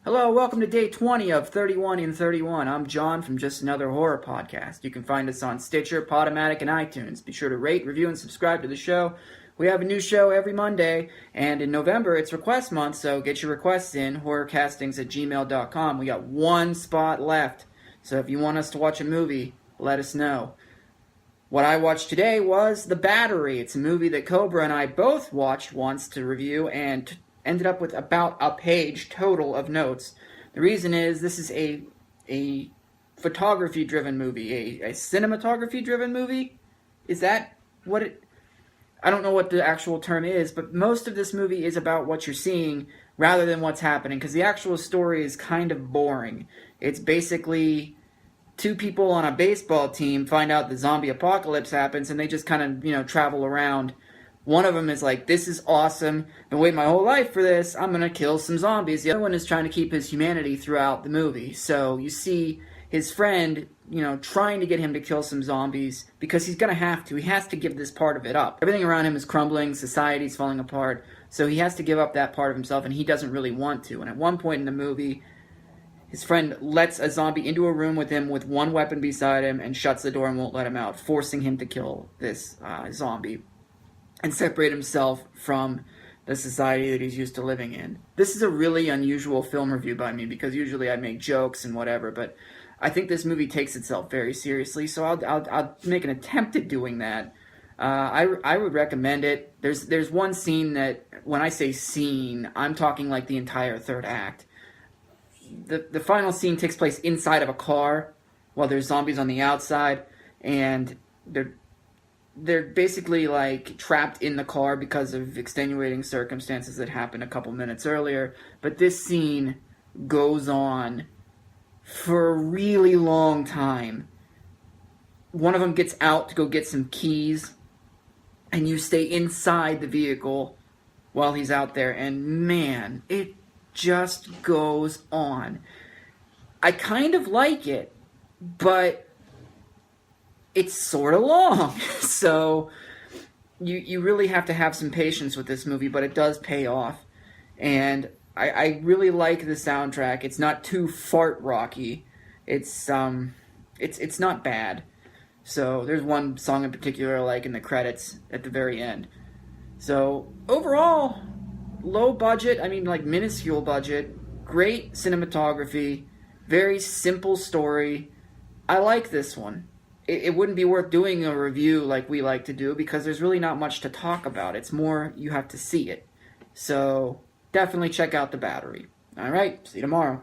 Hello, welcome to day 20 of 31 in 31. I'm John from Just Another Horror Podcast. You can find us on Stitcher, Podomatic, and iTunes. Be sure to rate, review, and subscribe to the show. We have a new show every Monday, and in November it's request month, so get your requests in, horrorcastings@gmail.com. We got one spot left, so if you want us to watch a movie, let us know. What I watched today was The Battery. It's a movie that Cobra and I both watched once to review, and ended up with about a page total of notes. The reason is this is a photography-driven movie, a cinematography-driven movie. Is that what it... I don't know what the actual term is, but most of this movie is about what you're seeing rather than what's happening, because the actual story is kind of boring. It's basically two people on a baseball team find out the zombie apocalypse happens, and they just kind of, travel around. One of them is like, this is awesome, been waiting my whole life for this, I'm gonna kill some zombies. The other one is trying to keep his humanity throughout the movie. So you see his friend, trying to get him to kill some zombies, because he's gonna have to. He has to give this part of it up. Everything around him is crumbling, society's falling apart, so he has to give up that part of himself, and he doesn't really want to. And at one point in the movie, his friend lets a zombie into a room with him with one weapon beside him and shuts the door and won't let him out, forcing him to kill this zombie and separate himself from the society that he's used to living in. This is a really unusual film review by me, because usually I make jokes and whatever, but I think this movie takes itself very seriously, so I'll make an attempt at doing that. I would recommend it. There's one scene that, when I say scene, I'm talking like the entire third act. The final scene takes place inside of a car while there's zombies on the outside, and they're basically like trapped in the car because of extenuating circumstances that happened a couple minutes earlier. But this scene goes on for a really long time. One of them gets out to go get some keys, and you stay inside the vehicle while he's out there, and man, it just goes on. I kind of like it, but it's sort of long, so you really have to have some patience with this movie, but it does pay off. And I really like the soundtrack. It's not too fart rocky. It's not bad. So there's one song in particular I like in the credits at the very end. So overall, low budget, minuscule budget, great cinematography, very simple story. I like this one. It wouldn't be worth doing a review like we like to do, because there's really not much to talk about. It's more you have to see it. So definitely check out The Battery. Alright, see you tomorrow.